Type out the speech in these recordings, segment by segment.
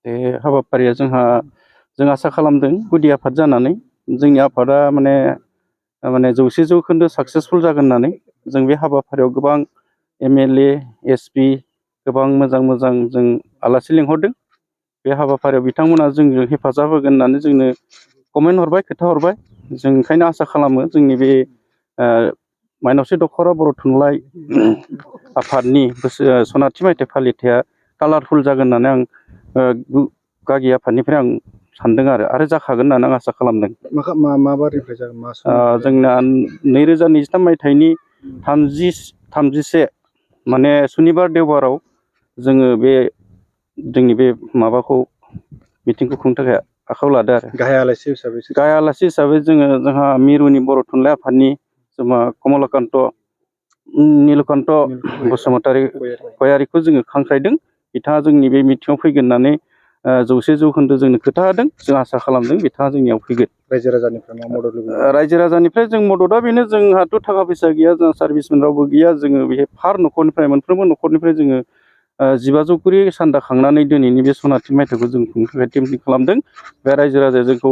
बे हाबाफारिया जों आसा खालामदों गुदि आफाद जानानै जोंनि आफादा माने 100% साक्सेसफुल जागोन होननानै जों बे हाबाफारियाव गोबां MLA SP गोबां मोजां जों आलासि लिंहरदों। बे हाबाफारियाव बिथांमोना जोंजों हेफाजाब होगोन होननानै जोंनो कमेन्ट हरबाय, खोथा हरबाय। जों ओंखायनो आसा खालामो जोंनि बे माइनावस्रि दख'रा बर' थुनलाइ आफादनि सनाथि मायथाइ फालिथाया कालारफुल जागोन होननानै आं गागि आफादनिफ्राय आं सानदों आरो जाखागोन होननानै आं आसा खालामदों। माबारिनिफ्राय जागोन मा जोंना 2023 मायथाइनि 31 माने सुनिबार देवबाराव जोङो बे जोंनि बे माबाखौ मिटिंखौ खुंनो थाखाय आखायाव लादो आरो गाहाय आलासि हिसाबै जोंहा मिरुनि बर' थुनलाइ आफादनि कमलाकान्त नीलकान्त बसुमतारी गयारिखौ जोङो खांख्रायदों। बिथाङा जोंनि बे मिटिङाव फैगोन होननानै 100% जोंनो खोथा होदों। जों आसा खालामदों बिथाङा जोंनियाव फैगोन। रायजो राजानिफ्राय मा मदद लुबैयो? रायजो राजानिफ्राय जों मददआ बेनो, जोंहाथ' थाखा फैसा गैया, जोंहा सार्भिसमेन रावबो गैया। जोङो बे फार न'खरनिफ्राय मोनफ्रोमबो न'खरनिफ्राय जोङो 1500 करि सान्दा खांनानै दिनैनि बे सनाथि मायथाइखौ जों खुंनो थाखाय टिम खालामदों। बे रायजो राजाया जोंखौ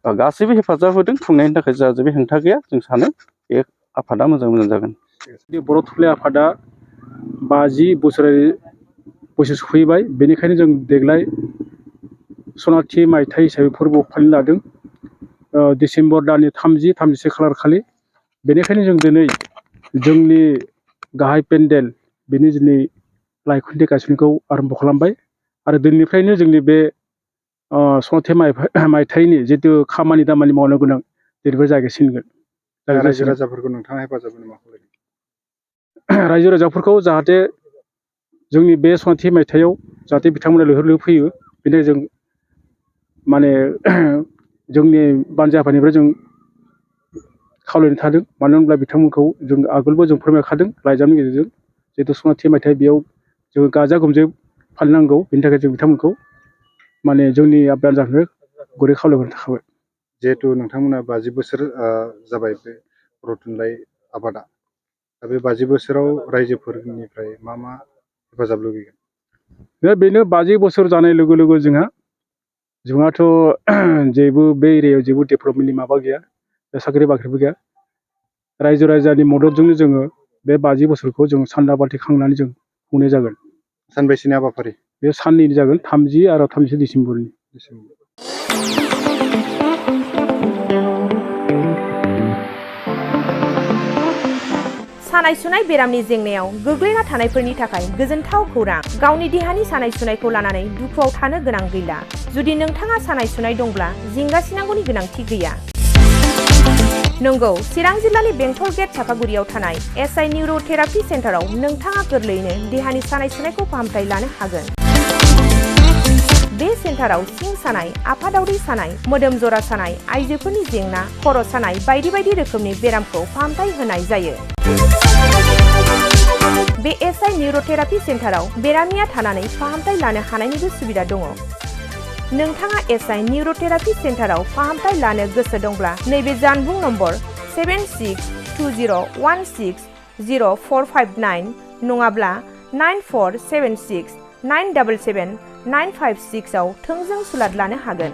गासैबो हेफाजाब होदों। खुंनायनि थाखाय जोंहा जेबो हेंथा गैया। जों सानो बे आफादा मोजां जागोन। बर' थुनलाइ आफादा 50 बोसोर सफैबाय। बेनिखायनो जों देग्लाय सनाथि मायथाइ हिसाबै फोरबो फालिनो लादों डिसेम्बर दाननि 30-31 खालार खालि। बेनिखायनो जों दिनै जोंनि गाहाय पेन्डेल बेनि दिनै लाइखुन्थि गायसननायखौ आरम्भ खालामबाय आरो दिनैनिफ्रायनो जोंनि बे सनाथि मायथाइनि जिथु खामानि दामानि मावनो गोनां दिनैबो जागायसिनगोन। रायजो राजाफोरखौ नोंथाङा हेफाजाब होनो मा खालामदों? रायजो राजाफोरखौ जाहाथे जोंनि बे सनाथि मायथाइयाव जाहाथे बिथांमोना लैहोर लैहोर फैयो, बेनि जों माने जोंनि बानजा आफादनिफ्राय जों खावलायनो थादों। मानो होनब्ला बिथांमोनखौ जों आगोलबो जों फोरमायखादों लाइजामनि गेजेरजों, जिहेतु सनाथि मायथाइ बेयाव जोङो गाजा गोमजायै फालिनांगौ। बेनि थाखाय जों बिथांमोनखौ माने जोंनि बानजानिफ्राय गुरै खावलायहरनाय थाखाबाय। जिहेतु नोंथांमोना 50 बोसोर जाबाय बे बर' थुनलाइ आफादा, दा बे 50 बोसोराव रायजोफोरनिफ्राय मा हेफाजाब लुबैगोन? बेनो 50 बोसोर जानाय लोगो लोगो जोंहाथ' जेबो बे एरियायाव जेबो डेभेलपमेन्टनि माबा गैया, साख्रि बाख्रिबो गैया। रायजो राजानि मददजोंनो जोङो बे 50 बोसोरखौ जों सान्दा बाथि खांनानै जों खुंनाय जागोन। सानबेसेनि हाबाफारि? बे साननैनि जागोन, 30 आरो 31 डिसेम्बरनि। सानाय सुनाय बेरामनि जेंनायाव गोग्लैना थानायफोरनि थाखाय गोजोनथाव खौरां। गावनि देहानि सानाय सुनायखौ लानानै दुखुआव थानो गोनां गैला। जुदि नोंथाङा सानाय सुनाय दंब्ला जिंगासिनांगौनि गोनांथि गैया। नंगौ, चिरां जिल्लानि बेंटल गेट चापागुरियाव थानाय SI निउर'थेरापि सेन्टाराव नोंथाङा गोरलैयैनो देहानि सानाय सुनायखौ फाहामथाय लानो हागोन। बे सेन्टाराव सिं सानाय, आफादावरि सानाय, मोदोम जरा सानाय, आइजोफोरनि जेंना, खर' सानाय बायदि बायदि रोखोमनि बेरामखौ फाहामथाय होनाय जायो। बे SI निउर'थेरापि सेन्टाराव बेरामिया थानानै फाहामथाय लानो हानायनिबो सुबिदा दङ। नोंथाङा SI निउर'थेरापि सेन्टाराव फाहामथाय लानो गोसो दंब्ला नैबे जानबुं नम्बर 7620160459 नङाब्ला 9476977956 आव थोंजों सुलाद लानो हागोन।